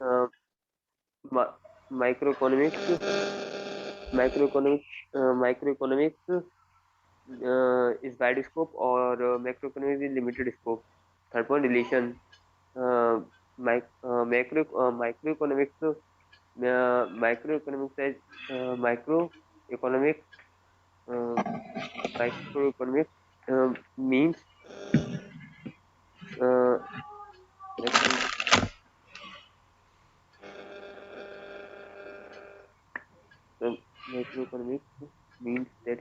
uh, mi- microeconomics, microeconomics is wide scope, or macroeconomics is limited scope. Third point, relation. Uh, Microeconomics, microeconomics is microeconomics. Uh, Microeconomics means uh, macro, uh, macroeconomics means that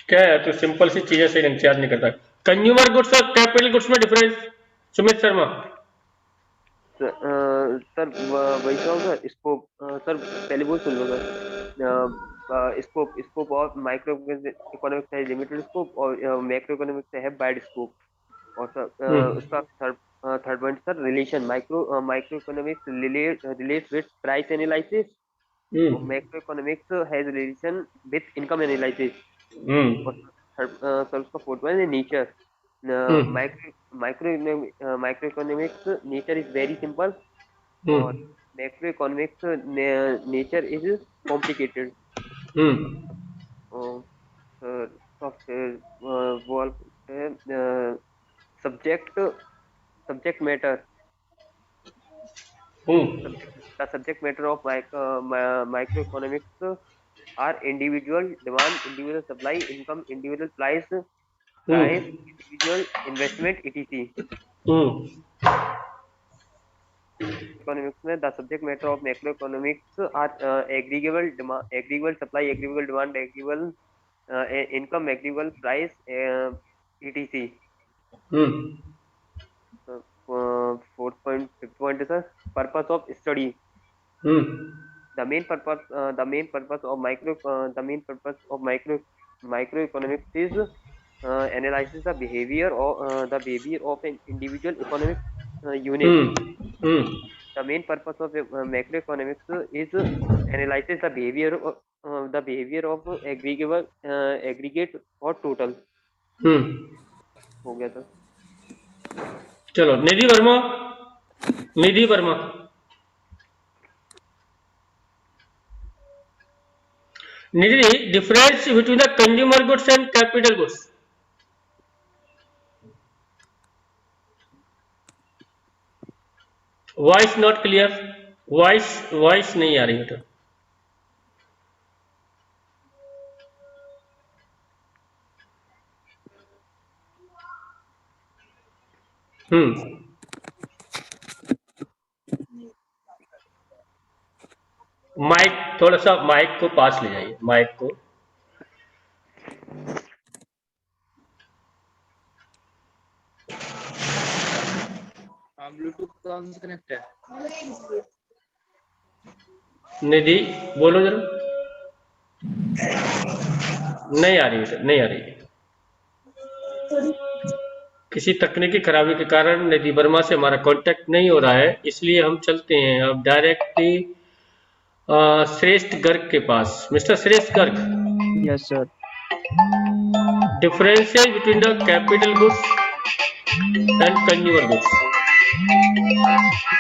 क्या है, तो simple सी चीजें सही ढंग से याद नहीं करता। कंज्यूमर गुड्स और कैपिटल गुड्स में डिफरेंस, सुमित शर्मा। सर वही तो होगा स्कोप। सर पहले वो सुन लो सर। स्कोप स्कोप और माइक्रो इकोनॉमिक्स है लिमिटेड स्कोप, और मैक्रो इकोनॉमिक्स है वाइड स्कोप। और सर हम्म। उसका third point sir, relation. Micro economics relate with price analysis, और hmm. Macro economics has relation with income analysis. Hmm. और third sir उसका fourth point है nature. Hmm. Micro economics nature is very simple, और hmm. Macro economics nature is complicated. Hmm. Software वो subject subject matter hmm. the subject matter of microeconomics are individual demand, individual supply, income, individual price, hmm. individual investment, etc. Hmm. Economics में the subject matter of macroeconomics are agreeable supply, agreeable demand, agreeable income, agreeable price, etc. Hmm. Fourth point, fifth point is the purpose of study. Hmm. The main purpose of microeconomics is analyzes the behavior of an individual economic unit. Hmm. Hmm. The main purpose of macroeconomics is analyzes the behavior of aggregate or total. Hmm. हो गया था। चलो, Nidhi Verma. Nidhi Verma. Nidhi, difference between the consumer goods and capital goods. Voice not clear. Voice voice नहीं आ रही बेटा। हम्म। Mic, थोड़ा सा माइक को पास ले जाइए, माइक को। ब्लूटूथ कौन से कनेक्ट है? निधि, बोलो जरा। नहीं आ रही बेटा, नहीं आ रही। किसी तकनीकी खराबी के कारण निधि वर्मा से हमारा कांटेक्ट नहीं हो रहा है, इसलिए हम चलते हैं अब डायरेक्टली श्रेष्ठ गर्ग के पास। मिस्टर श्रेष्ठ Garg, Yes, sir. Differences between the capital goods and consumer goods.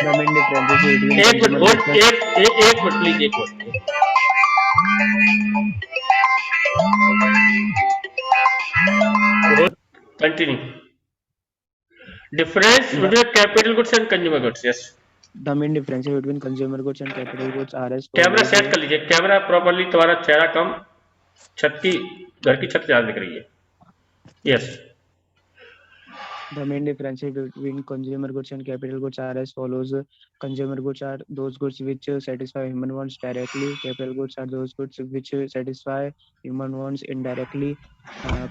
The main differences between एक minute consumer hold, goods and एक मिनट प्लीज, एक minute. Continue. Difference the between capital goods and consumer goods, yes. the main differences between consumer goods and capital goods are as camera follows. Set कर लीजिए, camera properly, तुम्हारा चेहरा कम, छत की, घर की छत ज्यादा दिख रही है। Yes. The main differences between consumer goods and capital goods are as follows. Consumer goods are those goods which satisfy human wants directly. Capital goods are those goods which satisfy human wants indirectly.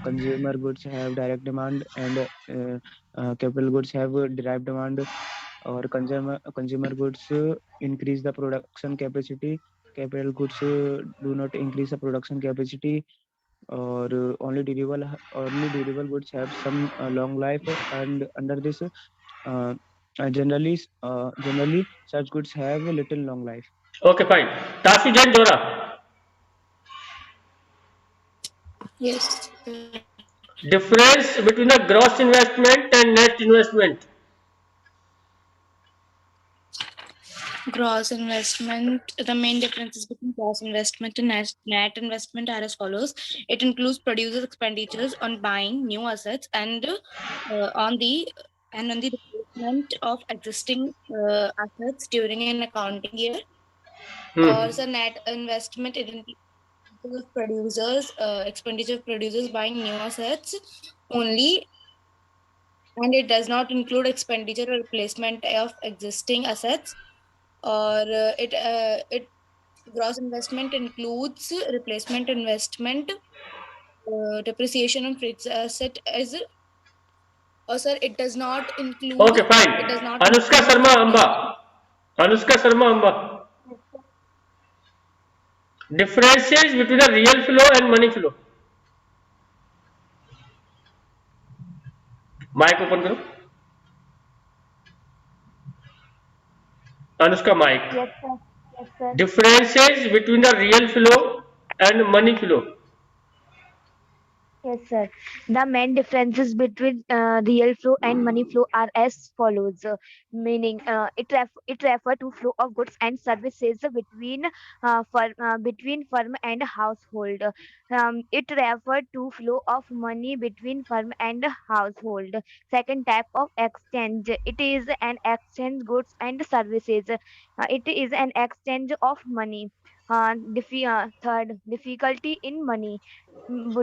Consumer goods have direct demand, and capital goods have derived demand. Or consumer goods increase the production capacity. Capital goods do not increase the production capacity. Or only durable goods have some long life, and under this uh, generally such goods have a little long life. Okay fine. Tashu Jain जोरा। Yes. Difference between the gross investment and net investment. Gross investment, the main differences between gross investment and net investment are as follows. It includes producer expenditures on buying new assets and on the replacement of existing assets during an accounting year. Or the net investment, it includes producers expenditure of producers buying new assets only, and it does not include expenditure or replacement of existing assets. Or it gross investment includes replacement investment, depreciation on fixed asset as, or sir, it does not include. Okay, fine. It does not Anushka include. Sharma Amba. Anushka Sharma Amba. Differences between the real flow and money flow. Mic open करो. Anushka mic. Yes, sir. Yes, sir. Differences between the real flow and money flow. Yes, sir. The main differences between real flow and money flow are as follows. Meaning, it refer to flow of goods and services between firm and household. It refer to flow of money between firm and household. Second type of exchange. It is an exchange goods and services. It is an exchange of money. Third, difficulty in money.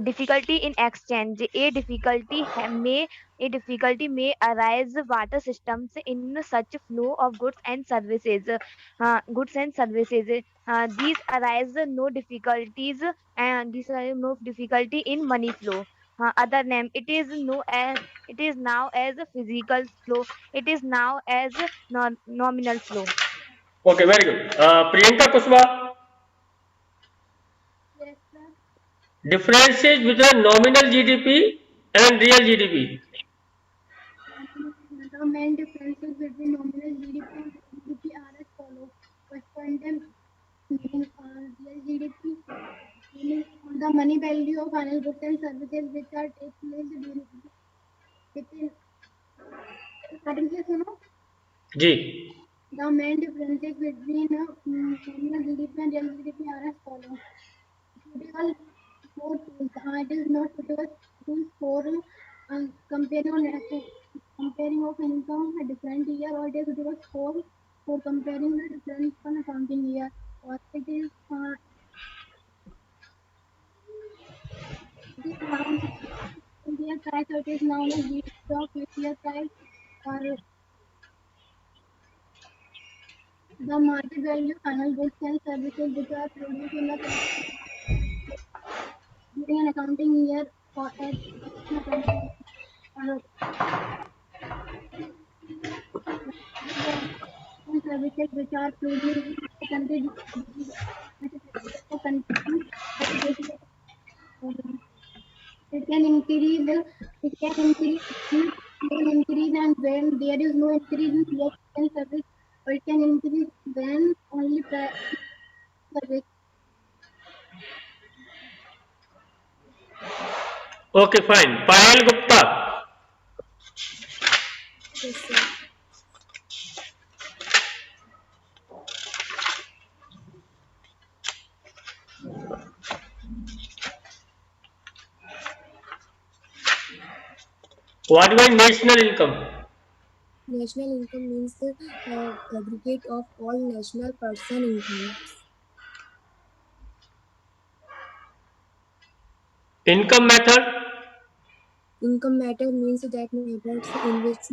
Difficulty in exchange. A difficulty may arise water systems in such flow of goods and services. These arise no difficulties, and these are no difficulty in money flow. Other name, it is now as a physical flow. It is now as a nominal flow. Okay, very good. Priyanka Kuswa. Yes, sir. Differences between nominal GDP and real GDP. The main differences between nominal GDP and real GDP are as follows. First point, meaning real GDP, meaning the money value of final goods and services which are take place during within starting से सुनो. जी. The main differences between nominal GDP and real GDP are as follows. Suitable for tools. It is not suitable tools for comparing of income a different year, or it is suitable for comparing the difference on accounting year, or it is known as year price, or it is known as GDP of which year price, or the market value final goods and services which are produced in the country during an accounting year, or at an accounting year, or and services which are produced in the country for country. It can increase. It can increase. It can increase, and when there is no increase in service, or it can increase when only service. Okay, fine. Payal Gupta. Yes, sir. What do you mean national income? National income means the aggregate of all national person incomes. Income method. Income matter means that methods in which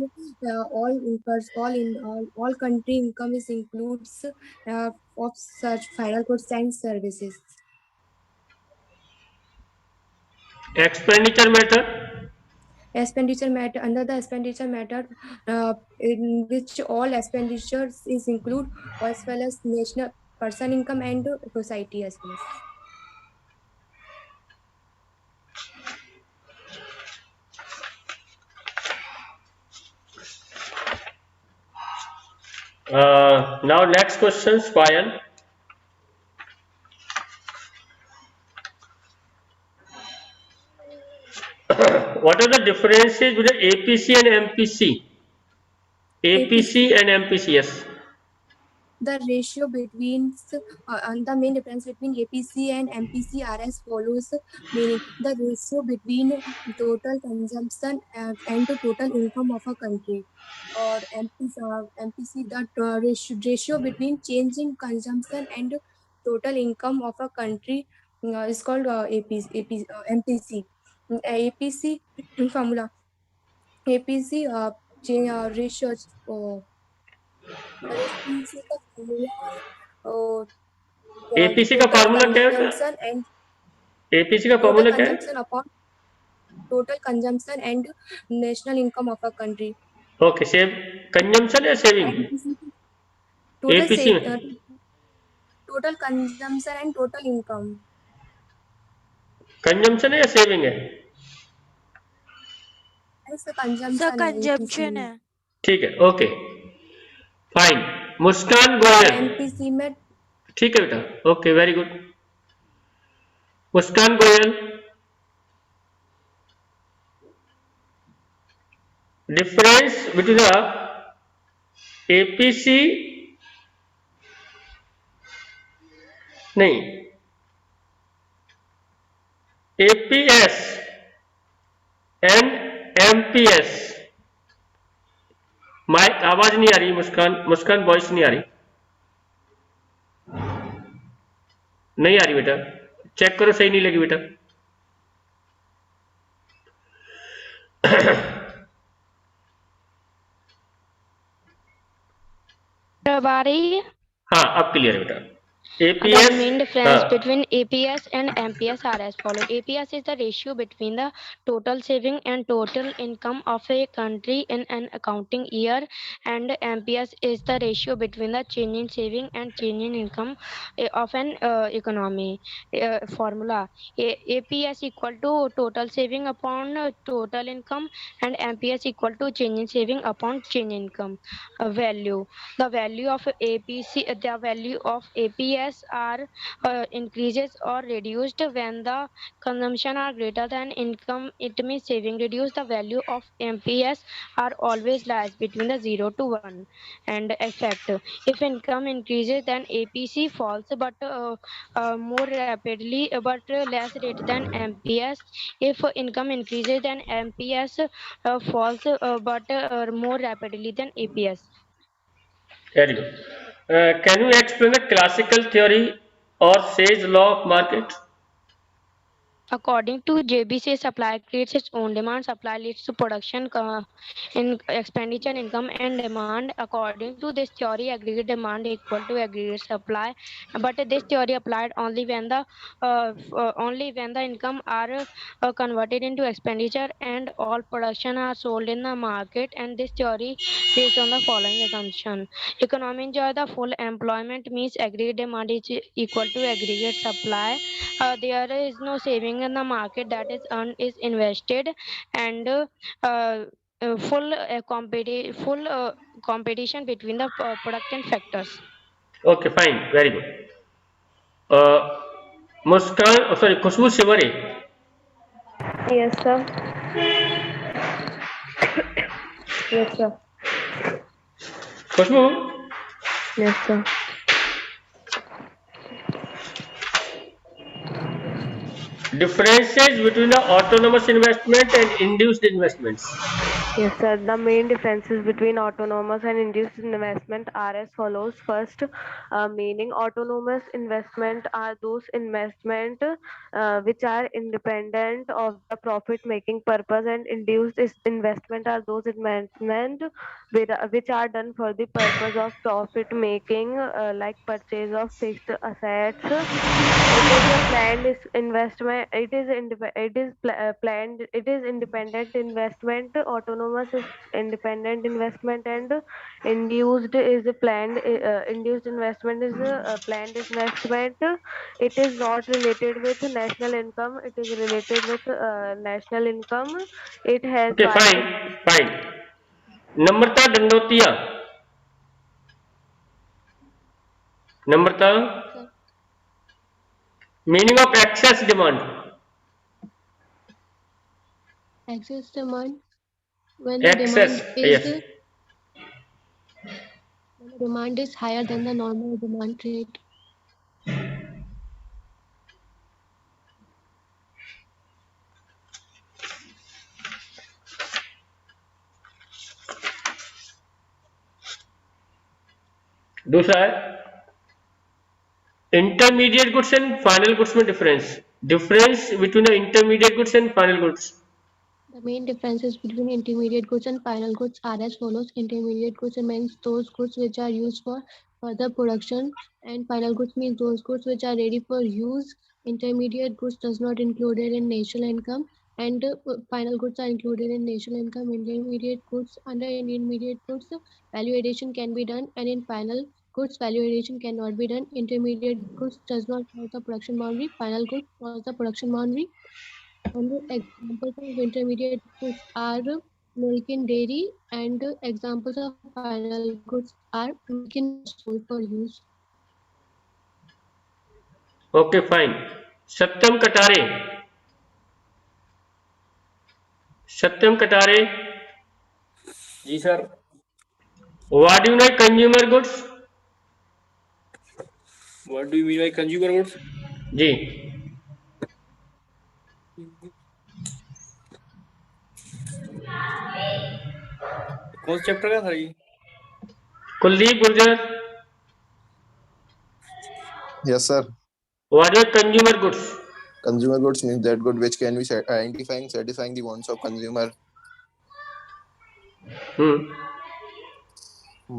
all country income is includes of such final goods and services. Expenditure method. Expenditure matter, under the expenditure method, in which all expenditures is include as well as national person income and society as well as. Now next question, Payal. what are the differences between APC and MPC? APC and MPC, yes. The ratio between the main difference between APC and MPC are as follows, meaning the ratio between total consumption and the total income of a country, or MPC the ratio between change in consumption and total income of a country is called MPC. APC formula. APC ratio APC का formula है APC का total formula क्या है बेटा? consumption and APC का total formula क्या है? consumption upon total consumption and national income of a country. Okay, save consumption या सेविंग? MPC total APC में total consumption and total income. Consumption है या सेविंग है? ऐसा consumption है कंजम्पशन APC है. ठीक है, ओके फाइन. मुस्कान गोयल. MPC में ठीक है बेटा, okay very good. Muskan Goyal, difference between the APC नहीं APS and MPS. माइक आवाज नहीं आ रही. मुस्कान वॉइस नहीं आ रही. नहीं आ रही बेटा, चेक करो सही नहीं लगी बेटा. हाँ अब क्लियर है बेटा. APS. The main difference between APS and MPS are as follows. APS is the ratio between the total saving and total income of a country in an accounting year, and MPS is the ratio between the change in saving and change in income of an economy. Formula: APS equal to total saving upon total income, and MPS equal to change in saving upon change in income. Value: the value of APS are increases or reduced when the consumption are greater than income. It means saving reduce. The value of MPS are always lies between the 0 to 1. And effect: if income increases then APC falls, but more rapidly, but less rate than MPS. If income increases then MPS falls, but more rapidly than APS. Very good. Can you explain the classical theory or Say's law of market? According to JBC, supply creates its own demand. Supply leads to production, in expenditure, income, and demand. According to this theory, aggregate demand equal to aggregate supply. But this theory applied only when the income are converted into expenditure and all production are sold in the market. And this theory based on the following assumption: economy enjoy the full employment means aggregate demand is equal to aggregate supply. There is no saving in the market that is earned is invested, and full competition between the product and factors. Okay, fine, very good. Muskan, sorry, Khushbu Shivari. Yes, sir. Yes, sir. Khushbu, Yes, sir. differences between the autonomous investment and induced investments. Yes, sir. The main differences between autonomous and induced investment are as follows. First, meaning autonomous investment are those investment which are independent of the profit-making purpose, and induced investment are those investment which are done for the purpose of profit-making, like purchase of fixed assets. It is a planned investment. Planned. It is independent investment. Autonomous is independent investment, and induced is a planned. Induced investment is a planned investment. It is not related with national income. It is related with national income. It has Okay, wide. fine. Namrata Dandotia. Namrata, meaning of excess demand. excess demand when the Excess, yes. when the demand is higher than the normal demand rate. दूसरा है intermediate goods and final goods में difference between the intermediate goods and final goods. The main differences between intermediate goods and final goods are as follows. Intermediate goods means those goods which are used for further production, and final goods means those goods which are ready for use. Intermediate goods does not included in national income, and final goods are included in national income. Intermediate goods, under intermediate goods, value addition can be done, and in final goods, value addition cannot be done. Intermediate goods does not cross the production boundary. Final goods cross the production boundary. And the examples of intermediate goods are milk and dairy, and examples of final goods are milk and sold for use. Okay, fine. Satyam Katare. Satyam Katare. जी sir. What do you know consumer goods? What do you mean by consumer goods? जी. कौन सा chapter का था ये? Kuldeep Gurjar. Yes, sir. What are consumer goods? Consumer goods means that good which can be identifying, satisfying the wants of consumer.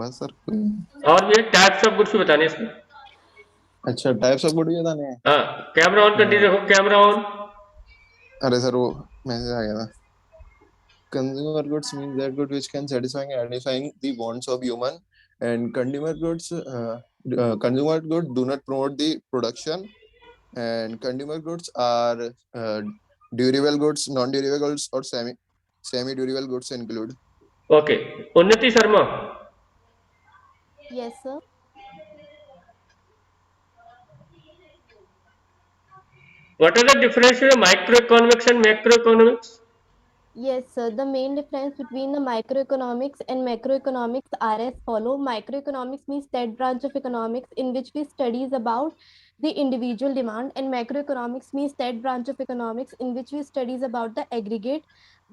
बस sir. और भी types of goods भी बताने इसमें. अच्छा, टाइप्स ऑफ गुड भी बताने हैं. हाँ, कैमरा ऑन कर दीजिए. देखो कैमरा ऑन. अरे सर वो मैसेज आ गया था. Consumer goods means that good which can satisfying and identifying the wants of human, and consumer goods do not promote the production, and consumer goods are durable goods, non-durable goods, or semi-durable goods include. Okay. Unnati Sharma. Yes, sir. What are the difference between microeconomics and macroeconomics? Yes, sir. The main difference between the microeconomics and macroeconomics are as follow. Microeconomics means that branch of economics in which we studies about the individual demand, and macroeconomics means that branch of economics in which we studies about the aggregate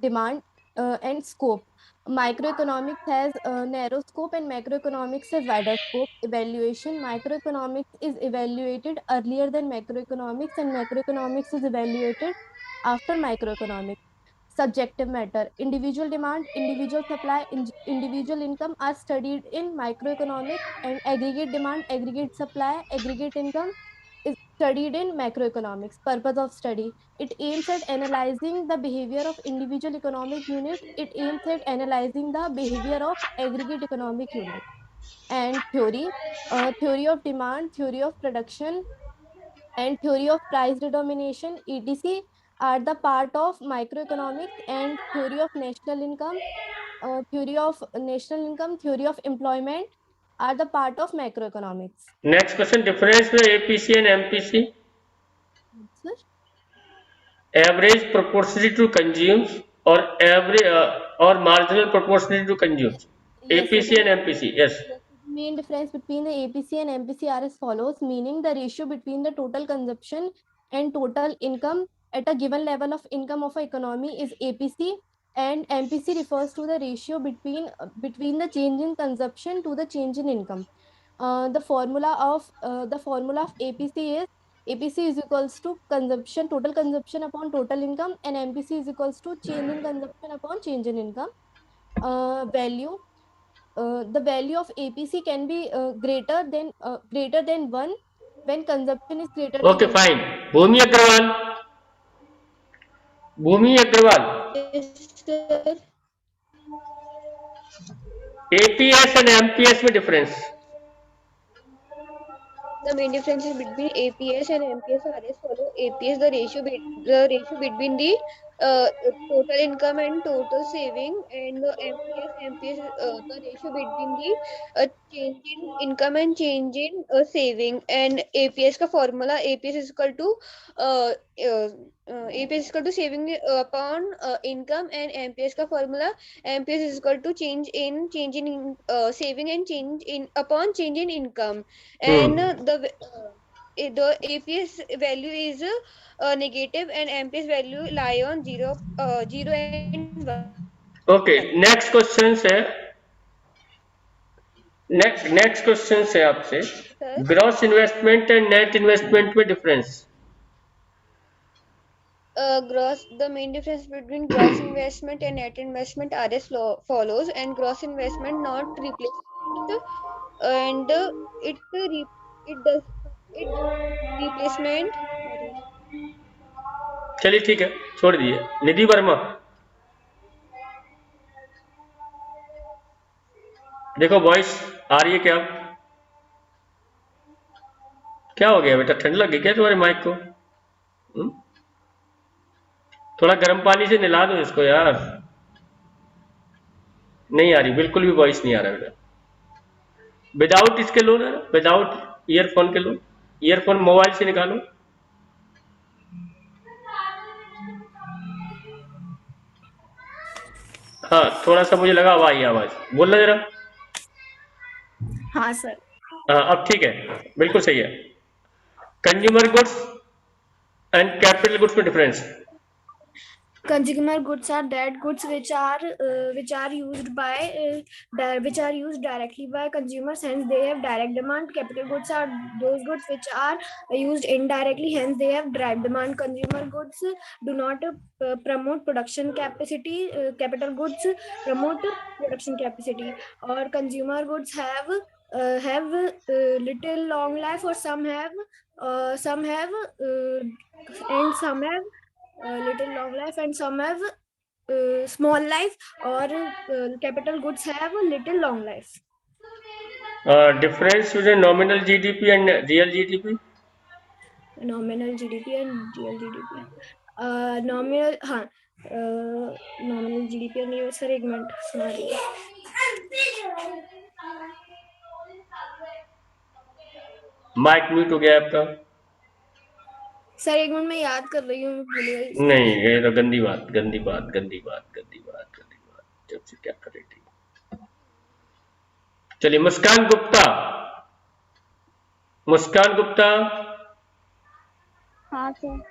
demand and scope. Microeconomics has a narrow scope and macroeconomics has wider scope. Evaluation: microeconomics is evaluated earlier than macroeconomics, and macroeconomics is evaluated after microeconomics. Subjective matter: individual demand, individual supply, individual income are studied in microeconomics, and aggregate demand, aggregate supply, aggregate income is studied in macroeconomics. Purpose of study: it aims at analyzing the behavior of individual economic unit, it aims at analyzing the behavior of aggregate economic unit. And theory: theory of demand, theory of production, and theory of price determination etc are the part of microeconomics, and theory of national income, theory of employment are the part of macroeconomics. Next question: difference between APC and MPC. Sir? Average proportionality to consumes, or average or marginal proportionality to consumes. Yes, APC sir. and MPC. Yes. The main difference between the APC and MPC are as follows, meaning the ratio between the total consumption and total income at a given level of income of an economy is APC, and MPC refers to the ratio between the change in consumption to the change in income. The formula of APC is equals to consumption, total consumption upon total income, and MPC is equals to change in consumption upon change in income. Value: the value of APC can be greater than 1 when consumption is greater than Okay, income. fine. Bhumi Agrawal. Bhumi Agrawal. Yes, sir. APS and MPS में difference. The main differences between APS and MPS are as follow. APS, the ratio between the total income and total saving, and MPS, the ratio between the change in income and change in saving, and APS का formula APS is equal to uh, uh, APS is equal to saving upon income, and MPS का formula MPS is equal to change in saving and change in upon change in income, and the APS value is negative, and MPS value lie on 0 and 1. Okay, next question है, next question है आपसे, Sir, gross investment and net investment में difference. the main difference between gross investment and net investment are as follows, and gross investment not replacement, and it does it replacement, sorry. चलिए ठीक है, छोड़ दिए। निधि वर्मा, देखो voice आ रही है क्या? क्या हो गया बेटा, ठंड लग गई क्या तुम्हारे माइक को? थोड़ा गर्म पानी से नहला दो इसको यार। नहीं आ रही, बिल्कुल भी वॉइस नहीं आ रहा बेटा। विदाउट इसके लो ना, विदाउट ईयरफोन के लो, ईयरफोन मोबाइल से निकालो। हाँ, थोड़ा सा मुझे लगा आई आवाज, बोलना जरा। हाँ सर। हाँ, अब ठीक है, बिल्कुल सही है। Consumer goods and capital goods में difference. Consumer goods are that goods which are used directly by consumers, hence they have direct demand. Capital goods are those goods which are used indirectly, hence they have direct demand. Consumer goods do not promote production capacity. Capital goods promote production capacity. Or consumer goods have little long life, or some have and some have little long life, and some have small life, or capital goods have a little long life. Difference between nominal GDP and real GDP. Nominal GDP and real GDP. Nominal GDP and real, sir, एक minute सुना रही है। Mic mute हो गया आपका। Sir एक minute मैं याद कर रही हूँ, बोलिए। नहीं, ये तो गंदी बात, गंदी बात, गंदी बात, गंदी बात, गंदी बात, जब से क्या कर रही थी। चलिए मुस्कान गुप्ता, मुस्कान गुप्ता। हाँ sir.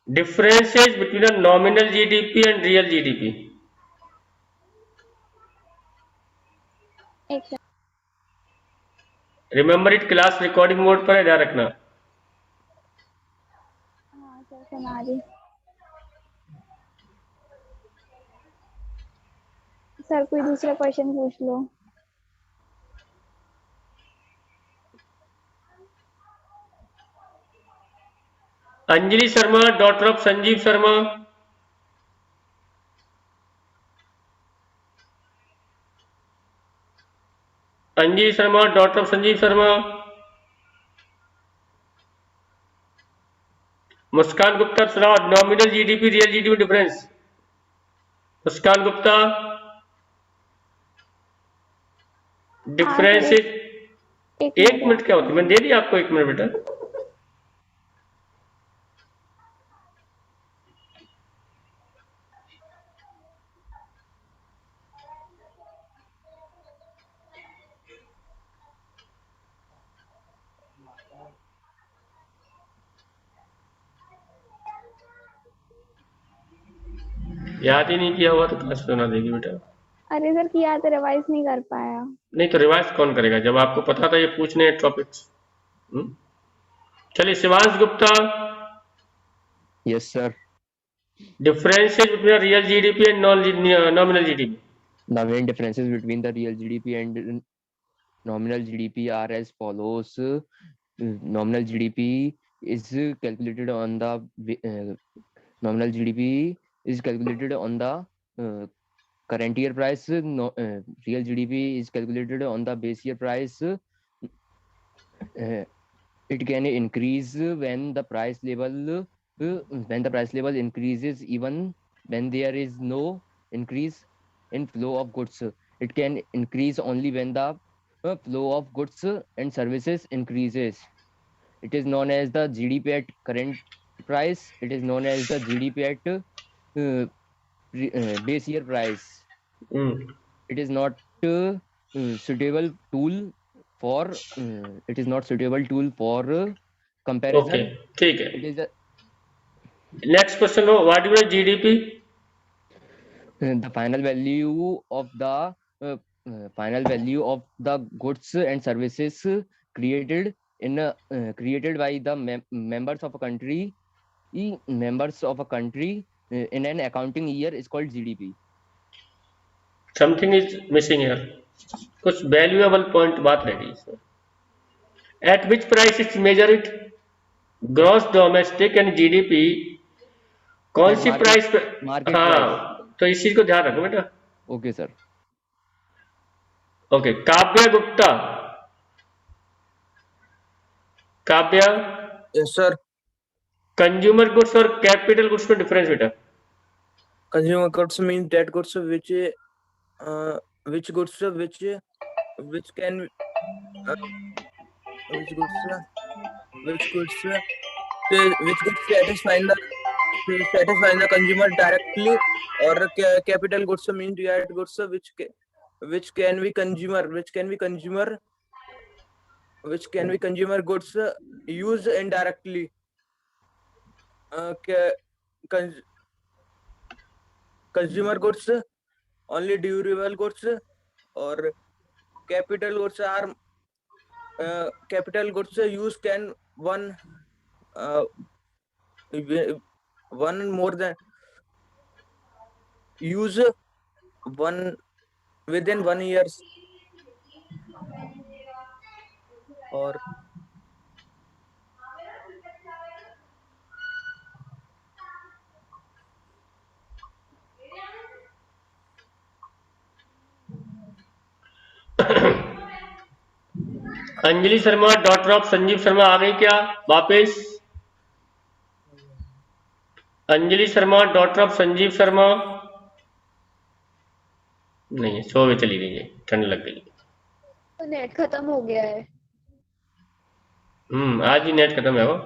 Differences between a nominal GDP and real GDP. एक sir. Remember it, class recording mode पर है, ध्यान रखना। हाँ सर, सुना रही। सर कोई दूसरा क्वेश्चन पूछ लो। Anjali Sharma, daughter of Sanjeev Sharma. Anjali Sharma, daughter of Sanjeev Sharma. Muskan Gupta सुनाओ, nominal GDP real GDP difference. Muskan Gupta, difference. एक मिनट क्या होती है, मैंने दे दिया आपको 1 मिनट बेटा। याद ही नहीं किया हुआ तो क्लास सुना देगी बेटा। अरे सर किया तो रिवाइज नहीं कर पाया। नहीं तो रिवाइज कौन करेगा जब आपको पता था ये पूछने टॉपिक्स। चलिए Shivansh Gupta. Yes sir. Differences between real GDP and nominal GDP. The main differences between the real GDP and nominal GDP are as follows. Nominal GDP is calculated on the nominal GDP is calculated on the current year price. Real GDP is calculated on the base year price. It can increase when the price level increases even when there is no increase in flow of goods. It can increase only when the flow of goods and services increases. It is known as the GDP at current price. It is known as the GDP at base year price. It is not suitable tool for it is not suitable tool for comparison. Okay, ठीक है. It is a Next question हो, what is GDP? the final value of the goods and services created created by the members of a country in an accounting year is called GDP. Something is missing here. कुछ valuable point बात रह गई इसमें. At which price it measure it? Gross domestic and GDP कौन सी price पे? Market हाँ, price. तो इस चीज को ध्यान रखो बेटा. Okay sir. Okay, Kavya Gupta. Kavya. Yes sir. Consumer goods और कैपिटल गुड्स में डिफरेंस बेटा. Consumer goods means that goods which goods which can which goods satisfying the consumer directly, or capital goods means that goods which can be consumer goods used indirectly. Consumer goods only durable goods, or capital goods are capital goods use can one more than use one within 1 year, or Anjali Sharma daughter of Sanjeev Sharma आ गई क्या वापस? Anjali Sharma daughter of Sanjeev Sharma नहीं, सो में चली गई है, ठंड लग गई. तो नेट खत्म हो गया है. आज ही नेट खत्म है वो.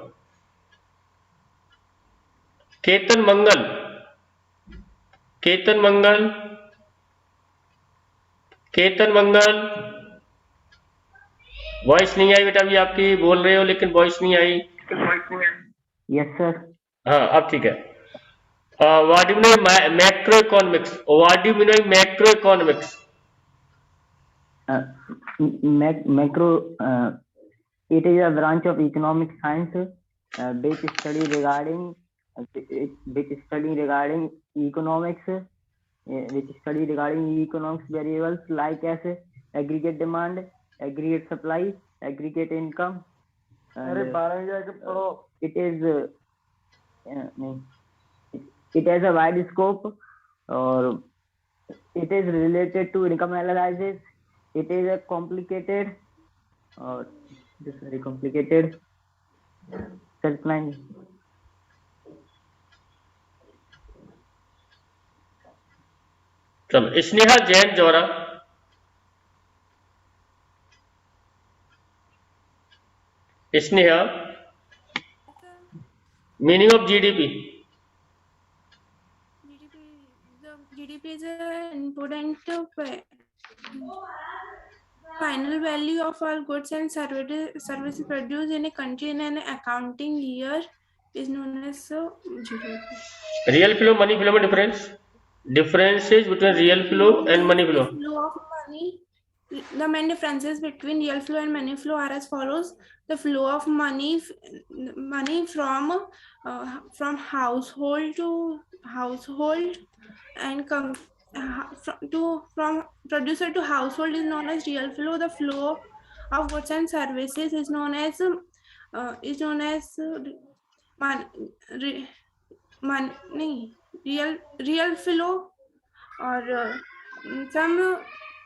केतन मंगल. केतन मंगल. केतन मंगल. वॉइस नहीं आई बेटा, अभी आपकी बोल रहे हो लेकिन वॉइस नहीं आई. Yes sir. हाँ, अब ठीक है. What do you mean macro economics? What do you mean macro economics? Macro, it is a branch of economic science which study regarding economics, variables like as aggregate demand, aggregate supply, aggregate income. It has a wide scope, or it is related to income analysis. It is a complicated, or this very complicated self-line. चलो, स्नेहा जैन जोरा. Sneha, meaning of GDP. GDP is an important final value of all goods and services produced in a country in an accounting year is known as GDP. Real flow, money flow में differences between real flow and money flow. Flow of money. The main differences between real flow and money flow are as follows. The flow of money from household to household and from producer to household is known as real flow. The flow of goods and services is known as real flow. Or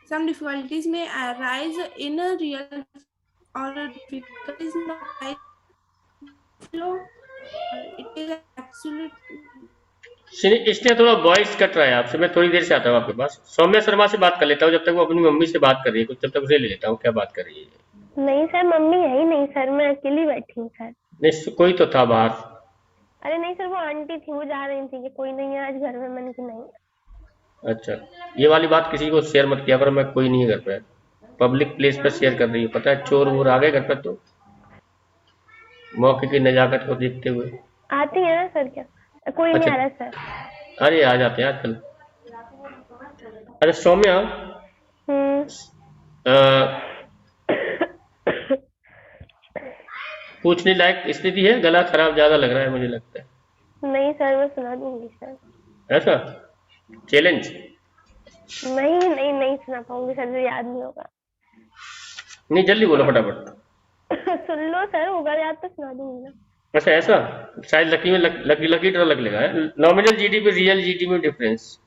some difficulties may arise in a real, or difficulties not flow. It is absolute इसने थोड़ा voice cut रहा है आपसे, मैं थोड़ी देर से आता हूँ आपके पास। सौम्या शर्मा से बात कर लेता हूँ, जब तक वो अपनी मम्मी से बात कर रही है कुछ, तब तक उसे ले लेता हूँ क्या बात कर रही है। नहीं सर, मम्मी है ही नहीं सर, मैं अकेली बैठी हूँ सर। नहीं, कोई तो था बाहर। अरे नहीं सर, वो आंटी थी, वो जा रही थी कि कोई नहीं है आज घर में, मैंने कि नहीं। अच्छा, ये वाली बात किसी को शेयर मत किया पर, मैं कोई नहीं है घर पे, पब्लिक प्लेस पर शेयर कर रही है, पता है चोर वोर आ गए घर पर तो मौके की नजाकत को देखते हुए। आती है ना सर, क्या कोई नहीं अच्छा, आ रहा सर। अरे आ जाते हैं आजकल। अरे सौम्या, पूछने लायक स्थिति है, गला खराब ज्यादा लग रहा है मुझे लगता है। नहीं सर, मैं सुना दूंगी सर। ऐसा चैलेंज? नहीं नहीं नहीं सुना पाऊंगी सर, जो याद नहीं होगा। नहीं जल्दी बोलो फटाफट। सुन लो सर, होगा याद तो सुना दूंगी ना। अच्छा ऐसा, शायद लकी में लकी ड्रॉ लग लेगा। नॉमिनल जीडीपी रियल जीडीपी में difference.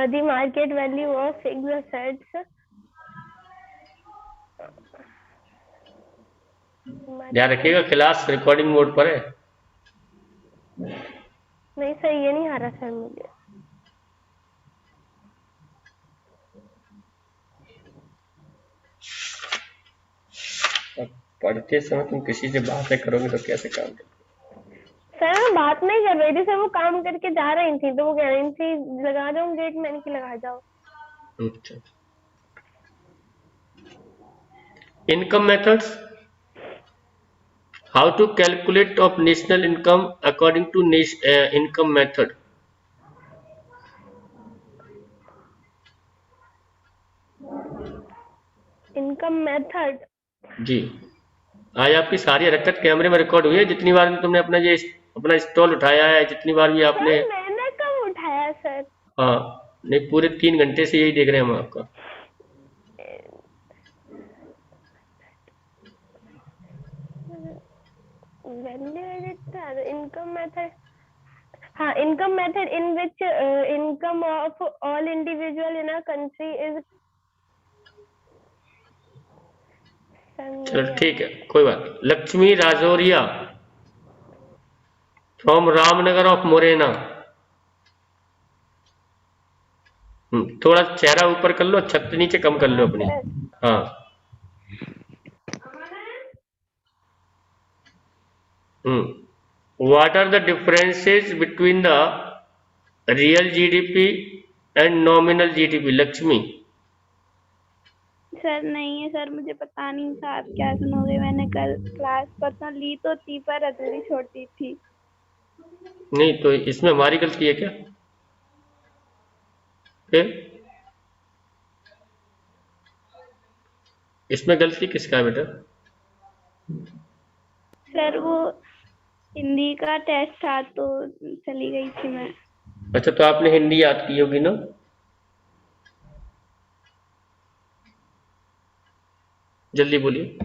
The market value of fixed assets. ध्यान रखिएगा क्लास रिकॉर्डिंग मोड पर है। नहीं सर, ये नहीं आ रहा सर मुझे। पढ़ते समय तुम किसी से बातें करोगे तो कैसे काम करोगे? सर मैं बात नहीं कर रही थी सर, वो काम करके जा रही थी तो वो कह रही थी लगा जाऊँ गेट, मैंने कि लगा जाओ। अच्छा, income methods, how to calculate of national income according to income method. Income method जी, आज आपकी सारी हरकत कैमरे में रिकॉर्ड हुई है, जितनी बार भी तुमने अपना स्टॉल उठाया है, जितनी बार भी आपने। सर मैंने कब उठाया सर? हाँ, नहीं पूरे 3 घंटे से यही देख रहे हैं हम आपका। इनकम मेथड, हाँ, income method in which income of all individual in a country is. चलो ठीक है, कोई बात नहीं। Lakshmi Rajoriya from Ramnagar of Morena. थोड़ा चेहरा ऊपर कर लो, छत नीचे कम कर लो अपनी। हाँ, what are the differences between the real GDP and nominal GDP? Lakshmi. Sir नहीं है सर, मुझे पता नहीं था आप क्या सुनोगे, मैंने कल क्लास पर्सनल ली तो थी पर अधूरी छोड़ी थी। नहीं तो इसमें हमारी गलती है क्या? फिर इसमें गलती किसका है बेटा? सर वो हिंदी का टेस्ट था तो चली गई थी मैं। अच्छा, तो आपने हिंदी याद की होगी ना? जल्दी बोलिए।